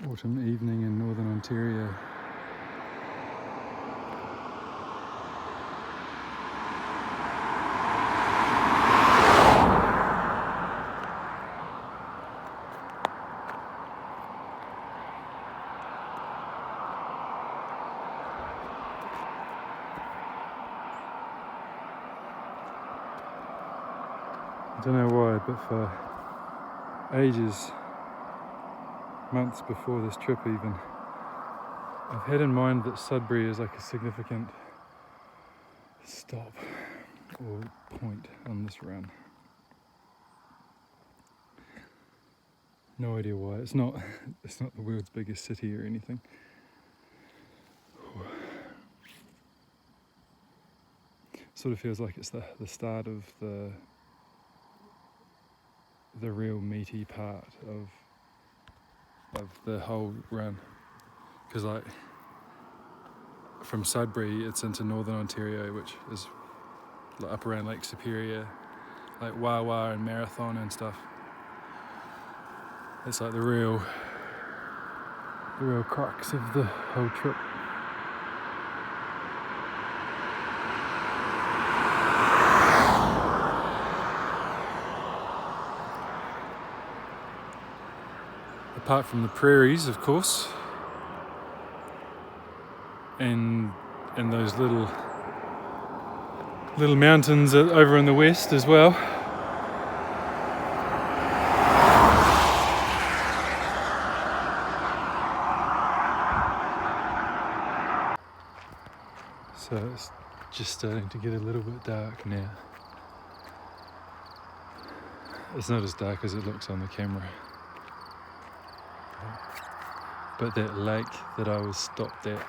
autumn evening in northern Ontario. I don't know why, but for ages, months before this trip even, I've had in mind that Sudbury is like a significant stop or point on this run. No idea why. It's not the world's biggest city or anything. Sort of feels like it's the start of the real meaty part of the whole run, because like from Sudbury it's into northern Ontario, which is like up around Lake Superior, like Wawa and Marathon and stuff. It's like the real crux of the whole trip. Apart from the prairies, of course, and those little mountains over in the west as well. So it's just starting to get a little bit dark now. It's not as dark as it looks on the camera. But that lake that I was stopped at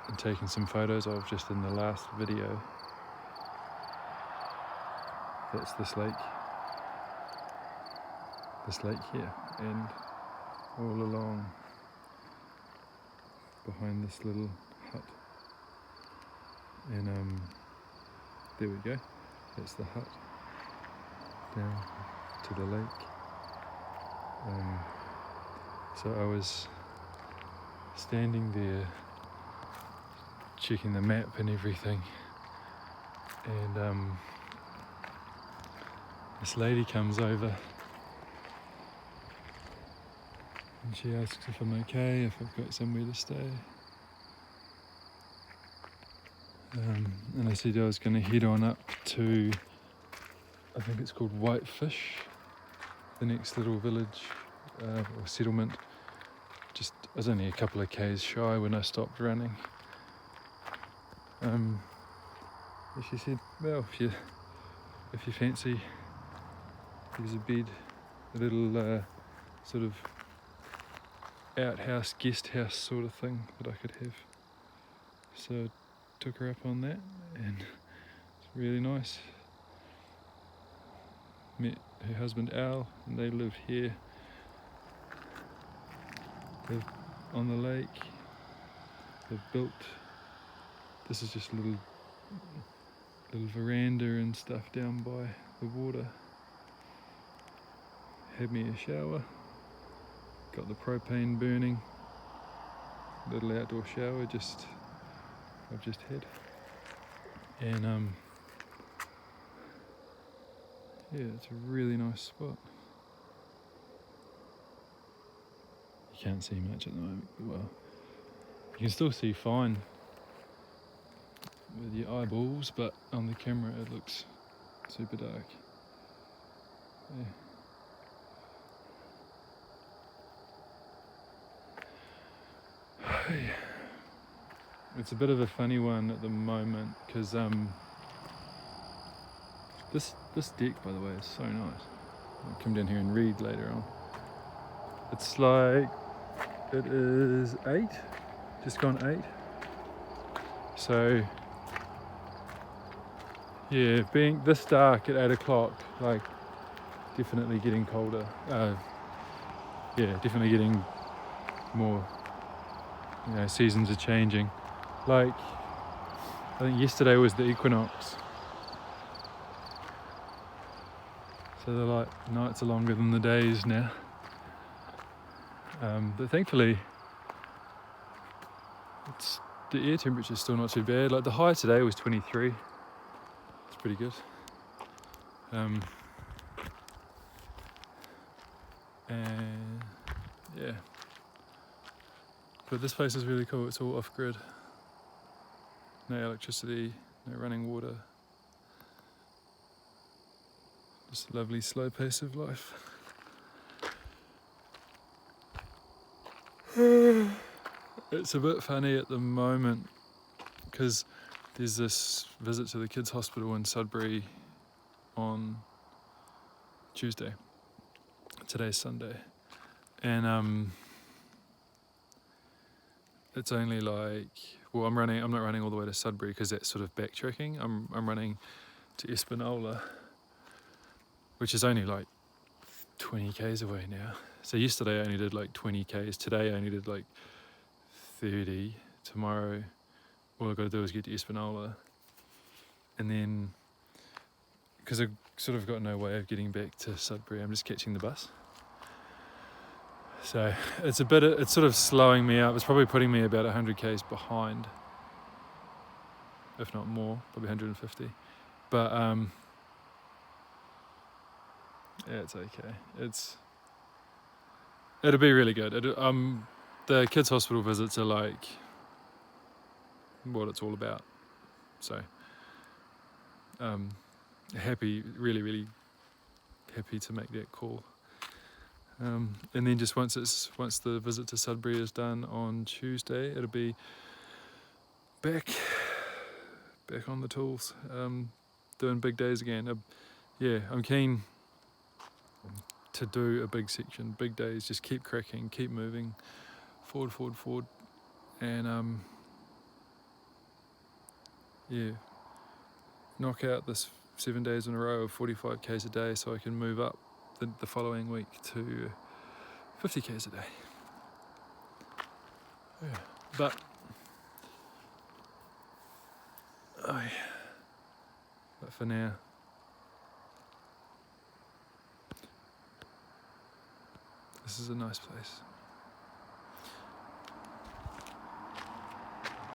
and taking some photos of just in the last video, that's this lake here, and all along behind this little hut. And there we go, that's the hut down to the lake. So I was standing there checking the map and everything, and this lady comes over and she asks if I'm okay, if I've got somewhere to stay. And I said I was going to head on up to, I think it's called Whitefish, the next little village or settlement. Just, I was only a couple of k's shy when I stopped running. She said, well, if you fancy, there's a bed, a little sort of outhouse, guest house sort of thing that I could have. So I took her up on that, and it's really nice. Met her husband Al, and they live here. They've on the lake. They've built, this is just a little veranda and stuff down by the water. Had me a shower, got the propane burning, little outdoor shower I've just had. And yeah, it's a really nice spot. You can't see much at the moment, well, you can still see fine with your eyeballs, but on the camera it looks super dark. Yeah. It's a bit of a funny one at the moment, because this deck, by the way, is so nice. I'll come down here and read later on. It's like, it is 8, just gone 8. So yeah, being this dark at 8 o'clock, like definitely getting colder. Yeah, definitely getting more, seasons are changing. Like, I think yesterday was the equinox. So the nights are longer than the days now. But thankfully, the air temperature is still not too bad. Like the high today was 23. It's pretty good. And yeah, but this place is really cool. It's all off-grid. No electricity, no running water. Just a lovely slow pace of life. It's a bit funny at the moment because there's this visit to the kids' hospital in Sudbury on Tuesday. Today's Sunday, and it's only like, well, I'm not running all the way to Sudbury because that's sort of backtracking. I'm running to Espanola, which is only like 20 k's away now. So yesterday I only did like 20 k's. Today I only did like 30. Tomorrow all I've got to do is get to Espanola, and then because I've sort of got no way of getting back to Sudbury, I'm just catching the bus. So it's sort of slowing me up. It's probably putting me about 100 k's behind, if not more, probably 150. But yeah, it's okay. It'll be really good. The kids' hospital visits are like what it's all about. So happy, really, really happy to make that call. And then just once the visit to Sudbury is done on Tuesday, it'll be back on the tools, doing big days again. I'm keen to do a big section, big days. Just keep cracking, keep moving, forward, and knock out this 7 days in a row of 45 k's a day, so I can move up the following week to 50 k's a day. Yeah, but for now, this is a nice place.